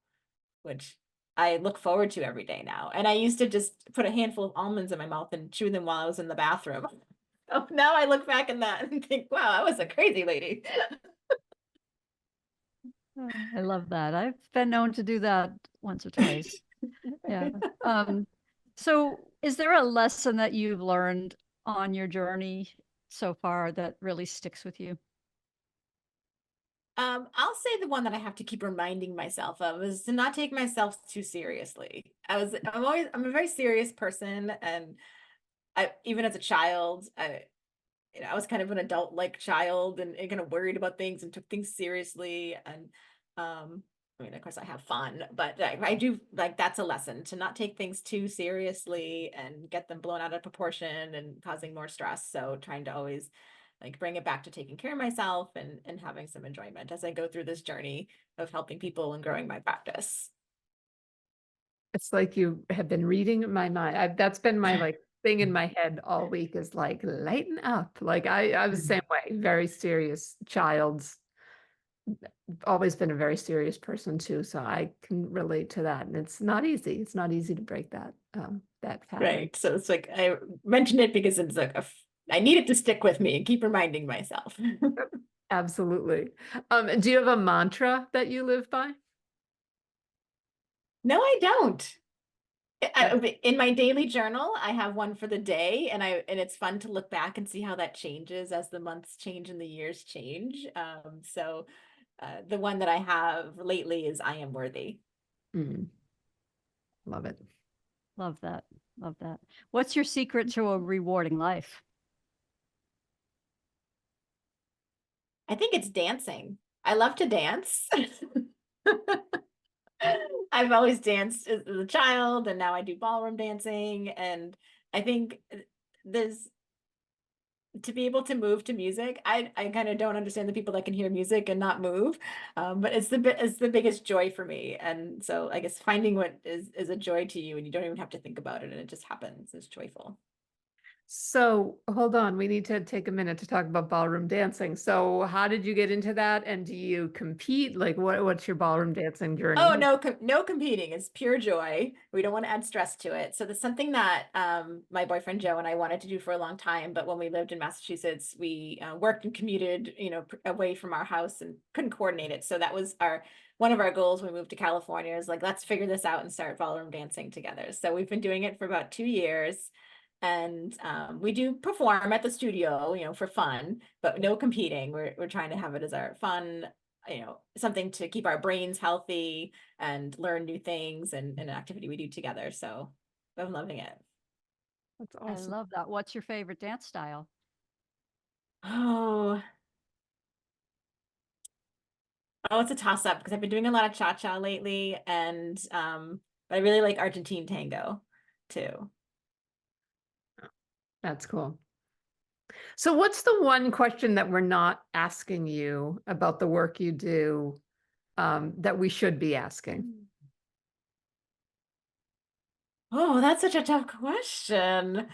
which I look forward to every day now. And I used to just put a handful of almonds in my mouth and chew them while I was in the bathroom. So now I look back in that and think, wow, I was a crazy lady. Oh, I love that. I've been known to do that once or twice. Yeah. So is there a lesson that you've learned on your journey so far that really sticks with you? I'll say the one that I have to keep reminding myself of is to not take myself too seriously. I'm a very serious person, and even as a child, I was kind of an adult-like child, and kind of worried about things and took things seriously. And I mean, of course, I have fun, but I do like, that's a lesson to not take things too seriously and get them blown out of proportion and causing more stress. So trying to always like bring it back to taking care of myself and having some enjoyment as I go through this journey of helping people and growing my practice. It's like you have been reading my mind. That's been my like thing in my head all week is like lighten up. Like I was the same way, very serious child. Always been a very serious person too, so I can relate to that. And it's not easy. It's not easy to break that pattern. Right. So it's like I mentioned it because it's like I need it to stick with me and keep reminding myself. Absolutely. Do you have a mantra that you live by? No, I don't. In my daily journal, I have one for the day, and it's fun to look back and see how that changes as the months change and the years change. So the one that I have lately is I am worthy. Mm. Love it. Love that. Love that. What's your secret to a rewarding life? I think it's dancing. I love to dance. I've always danced as a child, and now I do ballroom dancing. And I think there's to be able to move to music. I kind of don't understand the people that can hear music and not move, but it's the biggest joy for me. And so I guess finding what is a joy to you, and you don't even have to think about it, and it just happens, is joyful. So hold on, we need to take a minute to talk about ballroom dancing. So how did you get into that? And do you compete? Like what's your ballroom dancing journey? Oh, no, no competing. It's pure joy. We don't want to add stress to it. So that's something that my boyfriend Joe and I wanted to do for a long time. But when we lived in Massachusetts, we worked and commuted, away from our house and couldn't coordinate it. So that was one of our goals when we moved to California, is like, let's figure this out and start ballroom dancing together. So we've been doing it for about 2 years. And we do perform at the studio, for fun, but no competing. We're trying to have it as our fun, something to keep our brains healthy and learn new things, and an activity we do together. So I'm loving it. That's I awesome. love that. What's your favorite dance style? Oh, it's a toss up because I've been doing a lot of cha-cha lately, and but I really like Argentine tango too. That's cool. So what's the one question that we're not asking you about the work you do that we should be asking? Oh, that's such a tough question.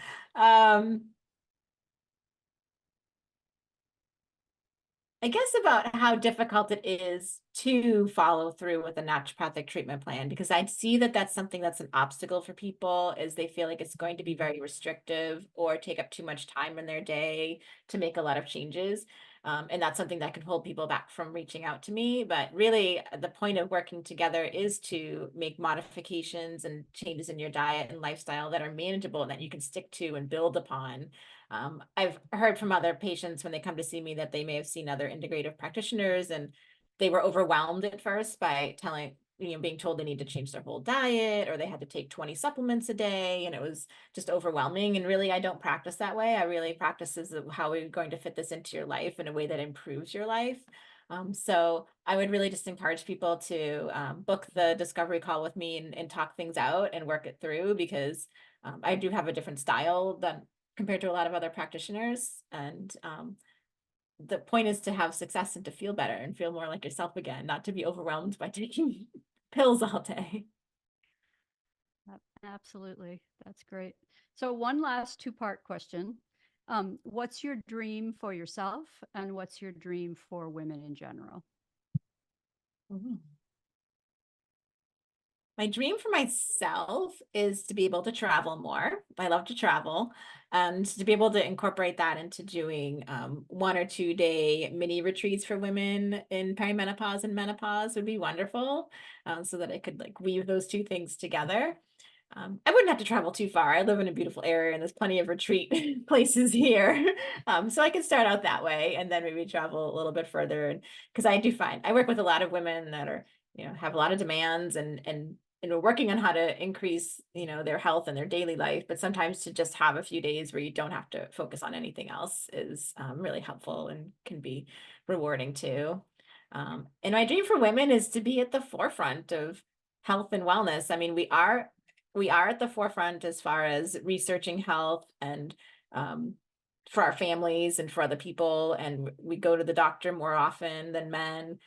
I guess about how difficult it is to follow through with a naturopathic treatment plan, because I see that that's something that's an obstacle for people, is they feel like it's going to be very restrictive or take up too much time in their day to make a lot of changes. And that's something that can hold people back from reaching out to me. But really, the point of working together is to make modifications and changes in your diet and lifestyle that are manageable and that you can stick to and build upon. I've heard from other patients when they come to see me that they may have seen other integrative practitioners, and they were overwhelmed at first by being told they need to change their whole diet, or they had to take 20 supplements a day, and it was just overwhelming. And really, I don't practice that way. I really practice as how we're going to fit this into your life in a way that improves your life. So I would really just encourage people to book the discovery call with me and talk things out and work it through, because I do have a different style than compared to a lot of other practitioners. And the point is to have success and to feel better and feel more like yourself again, not to be overwhelmed by taking pills all day. Absolutely. That's great. So one last two-part question. What's your dream for yourself, and what's your dream for women in general? My dream for myself is to be able to travel more. I love to travel, and to be able to incorporate that into doing 1 or 2 day mini retreats for women in perimenopause and menopause would be wonderful, so that I could like weave those two things together. I wouldn't have to travel too far. I live in a beautiful area and there's plenty of retreat places here. So I can start out that way and then maybe travel a little bit further. And because I do find I work with a lot of women that are, have a lot of demands and we're working on how to increase, their health and their daily life. But sometimes to just have a few days where you don't have to focus on anything else is really helpful and can be rewarding too. And my dream for women is to be at the forefront of health and wellness. I mean, we are at the forefront as far as researching health and for our families and for other people. And we go to the doctor more often than men.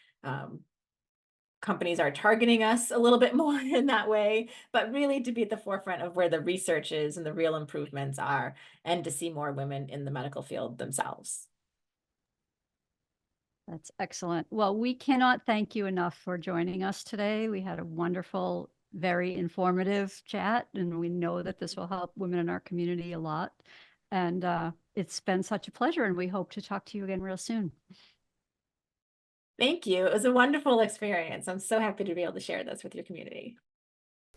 Companies are targeting us a little bit more in that way, but really to be at the forefront of where the research is and the real improvements are, and to see more women in the medical field themselves. That's excellent. Well, we cannot thank you enough for joining us today. We had a wonderful, very informative chat, and we know that this will help women in our community a lot. And it's been such a pleasure, and we hope to talk to you again real soon. Thank you. It was a wonderful experience. I'm so happy to be able to share this with your community.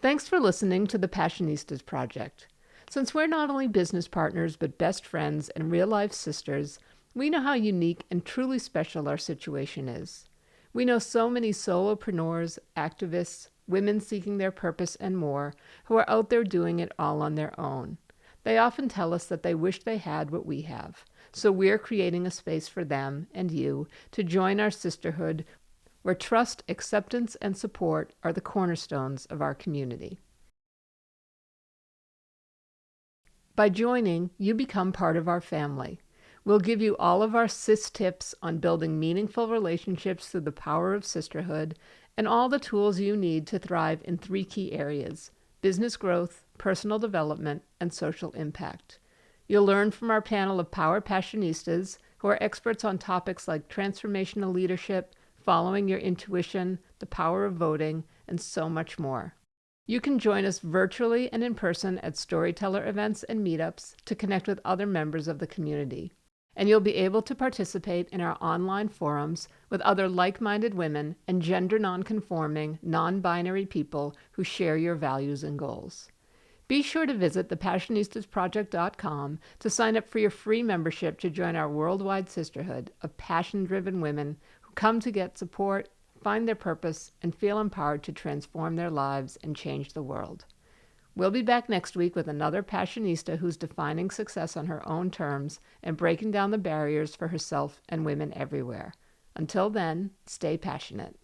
Thanks for listening to the Passionistas Project. Since we're not only business partners, but best friends and real-life sisters, we know how unique and truly special our situation is. We know so many solopreneurs, activists, women seeking their purpose, and more, who are out there doing it all on their own. They often tell us that they wish they had what we have, so we're creating a space for them and you to join our sisterhood, where trust, acceptance, and support are the cornerstones of our community. By joining, you become part of our family. We'll give you all of our sis tips on building meaningful relationships through the power of sisterhood, and all the tools you need to thrive in 3 key areas: business growth, personal development, and social impact. You'll learn from our panel of Power Passionistas, who are experts on topics like transformational leadership, following your intuition, the power of voting, and so much more. You can join us virtually and in person at storyteller events and meetups to connect with other members of the community. And you'll be able to participate in our online forums with other like-minded women and gender non-conforming, non-binary people who share your values and goals. Be sure to visit thepassionistasproject.com to sign up for your free membership to join our worldwide sisterhood of passion-driven women who come to get support, find their purpose, and feel empowered to transform their lives and change the world. We'll be back next week with another Passionista who's defining success on her own terms and breaking down the barriers for herself and women everywhere. Until then, stay passionate.